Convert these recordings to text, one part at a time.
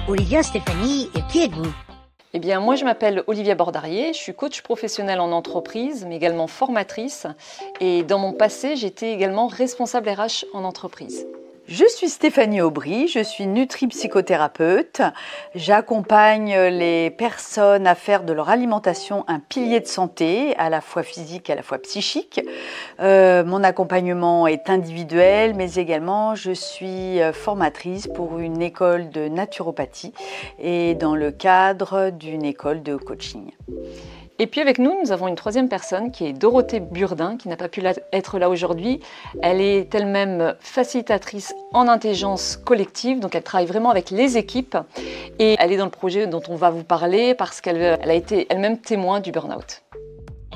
Olivia, Stéphanie, et qui êtes-vous? Eh bien, moi, je m'appelle Olivia Bordarier, je suis coach professionnelle en entreprise, mais également formatrice. Et dans mon passé, j'étais également responsable RH en entreprise. Je suis Stéphanie Aubry, je suis nutri-psychothérapeute. J'accompagne les personnes à faire de leur alimentation un pilier de santé, à la fois physique et à la fois psychique. Mon accompagnement est individuel, mais également je suis formatrice pour une école de naturopathie et dans le cadre d'une école de coaching. Et puis avec nous, nous avons une troisième personne qui est Dorothée Burdin, qui n'a pas pu être là aujourd'hui. Elle est elle-même facilitatrice en intelligence collective, donc elle travaille vraiment avec les équipes. Et elle est dans le projet dont on va vous parler parce qu'elle a été elle-même témoin du burn-out.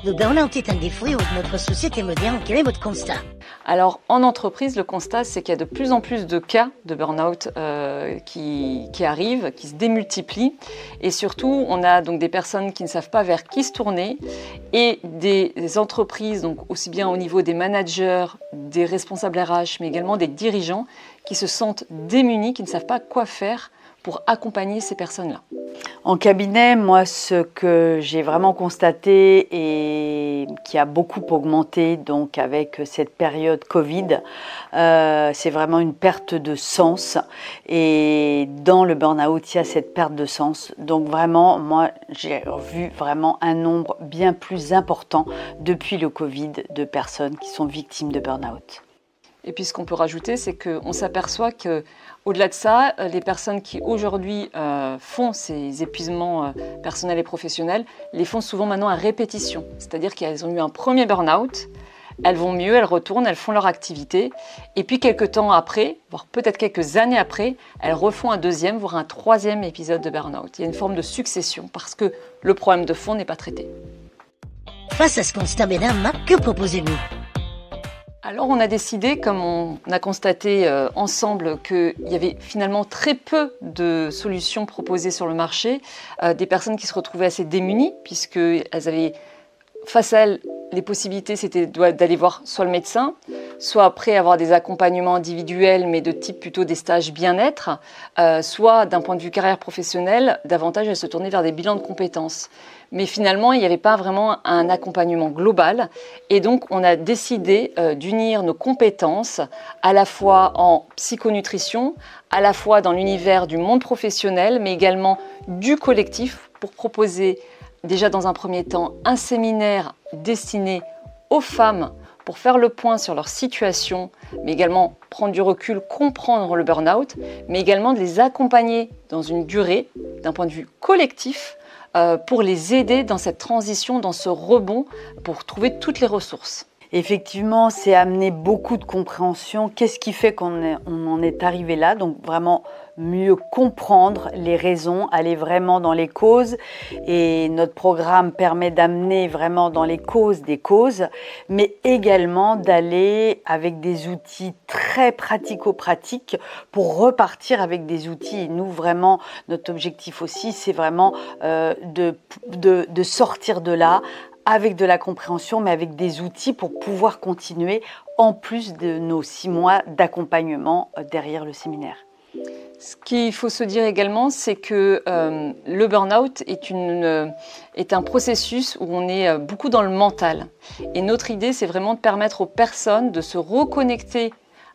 Le burn-out est un défaut de notre société moderne. Quel est votre constat? Alors en entreprise, le constat c'est qu'il y a de plus en plus de cas de burn-out qui arrivent, qui se démultiplient. Et surtout, on a donc des personnes qui ne savent pas vers qui se tourner et des entreprises, donc aussi bien au niveau des managers, des responsables RH, mais également des dirigeants qui se sentent démunis, qui ne savent pas quoi faire pour accompagner ces personnes-là. En cabinet, moi, ce que j'ai vraiment constaté et qui a beaucoup augmenté donc avec cette période Covid, c'est vraiment une perte de sens. Et dans le burn-out, il y a cette perte de sens. Donc vraiment, moi, j'ai vu vraiment un nombre bien plus important depuis le Covid de personnes qui sont victimes de burn-out. Et puis ce qu'on peut rajouter, c'est qu'on s'aperçoit qu'au-delà de ça, les personnes qui aujourd'hui font ces épuisements personnels et professionnels, les font souvent maintenant à répétition. C'est-à-dire qu'elles ont eu un premier burn-out, elles vont mieux, elles retournent, elles font leur activité. Et puis quelques temps après, voire peut-être quelques années après, elles refont un deuxième, voire un troisième épisode de burn-out. Il y a une forme de succession parce que le problème de fond n'est pas traité. Face à ce constat, mesdames, que proposez-vous? Alors on a décidé, comme on a constaté ensemble qu'il y avait finalement très peu de solutions proposées sur le marché, des personnes qui se retrouvaient assez démunies puisqu'elles avaient face à elles les possibilités c'était d'aller voir soit le médecin, soit après avoir des accompagnements individuels mais de type plutôt des stages bien-être, soit d'un point de vue carrière professionnelle, davantage elles se tournaient vers des bilans de compétences. Mais finalement, il n'y avait pas vraiment un accompagnement global. Et donc, on a décidé d'unir nos compétences à la fois en psychonutrition, à la fois dans l'univers du monde professionnel, mais également du collectif pour proposer déjà dans un premier temps un séminaire destiné aux femmes pour faire le point sur leur situation, mais également prendre du recul, comprendre le burn-out, mais également de les accompagner dans une durée, d'un point de vue collectif, pour les aider dans cette transition, dans ce rebond, pour trouver toutes les ressources. Effectivement, c'est amener beaucoup de compréhension. Qu'est-ce qui fait qu'on en est arrivé là? Donc vraiment mieux comprendre les raisons, aller vraiment dans les causes. Et notre programme permet d'amener vraiment dans les causes des causes, mais également d'aller avec des outils très pratico-pratiques pour repartir avec des outils. Et nous, vraiment, notre objectif aussi, c'est vraiment de sortir de là avec de la compréhension, mais avec des outils pour pouvoir continuer en plus de nos 6 mois d'accompagnement derrière le séminaire. Ce qu'il faut se dire également, c'est que le burn-out est un processus où on est beaucoup dans le mental. Et notre idée, c'est vraiment de permettre aux personnes de se reconnecter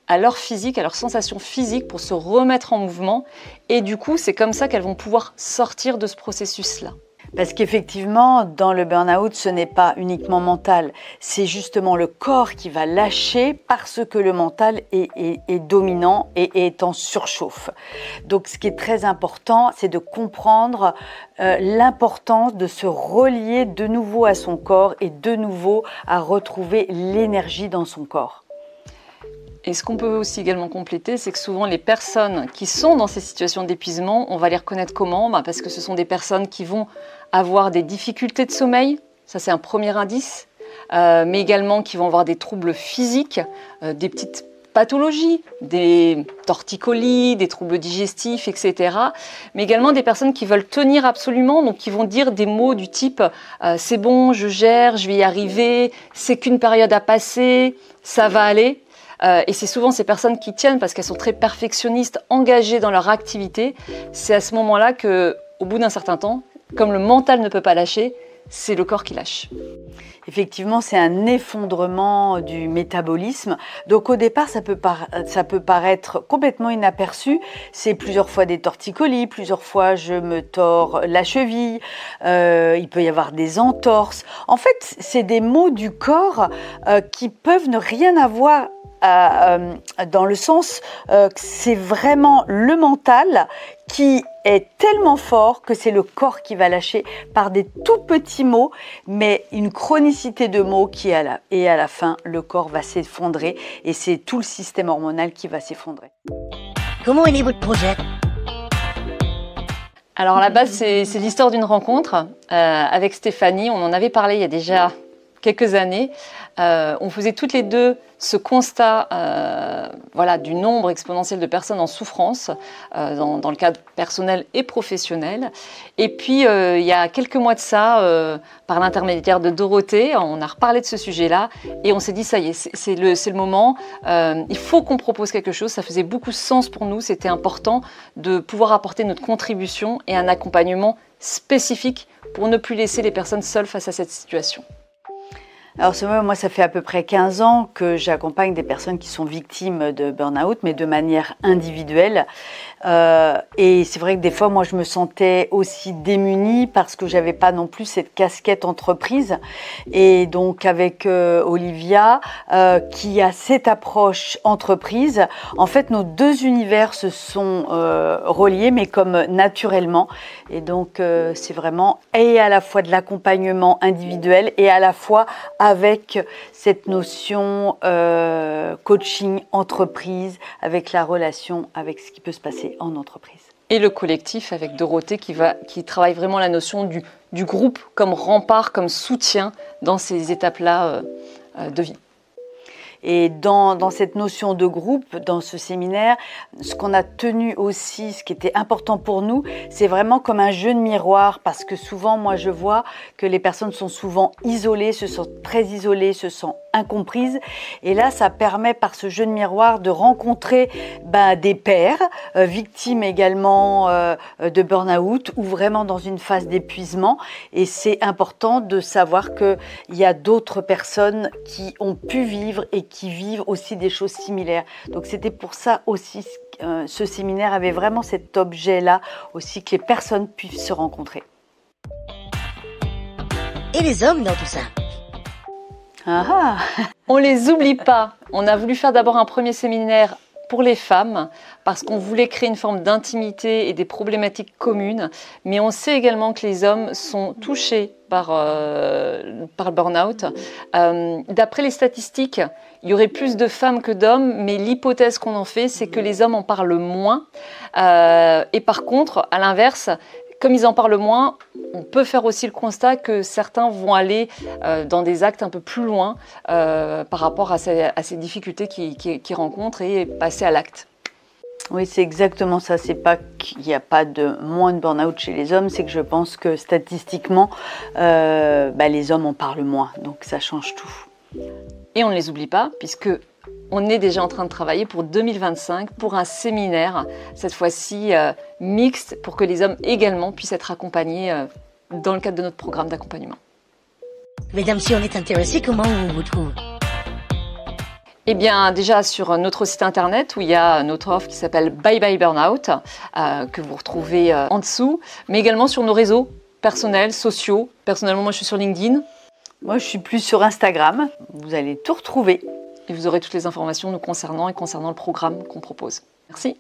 à leur physique, à leurs sensations physiques pour se remettre en mouvement. Et du coup, c'est comme ça qu'elles vont pouvoir sortir de ce processus-là. Parce qu'effectivement, dans le burn-out, ce n'est pas uniquement mental, c'est justement le corps qui va lâcher parce que le mental est dominant et est en surchauffe. Donc ce qui est très important, c'est de comprendre l'importance de se relier de nouveau à son corps et de nouveau à retrouver l'énergie dans son corps. Et ce qu'on peut aussi également compléter, c'est que souvent les personnes qui sont dans ces situations d'épuisement, on va les reconnaître comment? Parce que ce sont des personnes qui vont avoir des difficultés de sommeil, ça c'est un premier indice, mais également qui vont avoir des troubles physiques, des petites pathologies, des torticolis, des troubles digestifs, etc. Mais également des personnes qui veulent tenir absolument, donc qui vont dire des mots du type c'est bon, je gère, je vais y arriver, c'est qu'une période à passer, ça va aller. Et c'est souvent ces personnes qui tiennent parce qu'elles sont très perfectionnistes, engagées dans leur activité. C'est à ce moment-là qu'au bout d'un certain temps, comme le mental ne peut pas lâcher, c'est le corps qui lâche. Effectivement, c'est un effondrement du métabolisme. Donc au départ, ça peut paraître complètement inaperçu. C'est plusieurs fois des torticolis, plusieurs fois je me tords la cheville, il peut y avoir des entorses. En fait, c'est des maux du corps qui peuvent ne rien avoir dans le sens que c'est vraiment le mental qui est tellement fort que c'est le corps qui va lâcher par des tout petits mots, mais une chronicité de mots et à la fin, le corps va s'effondrer et c'est tout le système hormonal qui va s'effondrer. Comment est né votre projet? Alors à la base, c'est l'histoire d'une rencontre avec Stéphanie. On en avait parlé il y a déjà quelques années. On faisait toutes les deux ce constat du nombre exponentiel de personnes en souffrance dans le cadre personnel et professionnel. Et puis, il y a quelques mois de ça, par l'intermédiaire de Dorothée, on a reparlé de ce sujet-là et on s'est dit, ça y est, c'est le moment, il faut qu'on propose quelque chose. Ça faisait beaucoup de sens pour nous, c'était important de pouvoir apporter notre contribution et un accompagnement spécifique pour ne plus laisser les personnes seules face à cette situation. Alors moi, ça fait à peu près 15 ans que j'accompagne des personnes qui sont victimes de burn-out, mais de manière individuelle. Et c'est vrai que des fois, moi, je me sentais aussi démunie parce que j'avais pas non plus cette casquette entreprise. Et donc, avec Olivia, qui a cette approche entreprise, en fait, nos deux univers se sont reliés, mais comme naturellement. Et donc, c'est vraiment et à la fois de l'accompagnement individuel et à la fois avec cette notion coaching entreprise, avec la relation, avec ce qui peut se passer en entreprise. Et le collectif avec Dorothée qui travaille vraiment la notion du groupe comme rempart, comme soutien dans ces étapes-là de vie. Et dans cette notion de groupe, dans ce séminaire, ce qu'on a tenu aussi, ce qui était important pour nous, c'est vraiment comme un jeu de miroir, parce que souvent, moi, je vois que les personnes sont souvent isolées, se sentent très isolées, se sentent incomprises. Et là, ça permet, par ce jeu de miroir, de rencontrer des pairs, victimes également de burn-out, ou vraiment dans une phase d'épuisement. Et c'est important de savoir qu'il y a d'autres personnes qui ont pu vivre et qui vivent aussi des choses similaires. Donc c'était pour ça aussi, ce séminaire avait vraiment cet objet-là, aussi que les personnes puissent se rencontrer. Et les hommes dans tout ça? On les oublie pas. On a voulu faire d'abord un premier séminaire pour les femmes, parce qu'on voulait créer une forme d'intimité et des problématiques communes, mais on sait également que les hommes sont touchés par le burn-out. D'après les statistiques, il y aurait plus de femmes que d'hommes, mais l'hypothèse qu'on en fait, c'est que les hommes en parlent moins. Et par contre, à l'inverse, comme ils en parlent moins, on peut faire aussi le constat que certains vont aller dans des actes un peu plus loin par rapport à ces difficultés qu'ils rencontrent et passer à l'acte. Oui, c'est exactement ça. C'est pas qu'il n'y a pas de moins de burn-out chez les hommes, c'est que je pense que statistiquement, les hommes en parlent moins. Donc ça change tout. Et on ne les oublie pas, puisque on est déjà en train de travailler pour 2025 pour un séminaire, cette fois-ci mixte, pour que les hommes également puissent être accompagnés dans le cadre de notre programme d'accompagnement. Mesdames, si on est intéressé, comment on vous trouve? Eh bien, déjà sur notre site internet où il y a notre offre qui s'appelle Bye Bye Burnout, que vous retrouvez en dessous, mais également sur nos réseaux personnels, sociaux. Personnellement, moi je suis sur LinkedIn. Moi je suis plus sur Instagram, vous allez tout retrouver. Et vous aurez toutes les informations nous concernant et concernant le programme qu'on propose. Merci.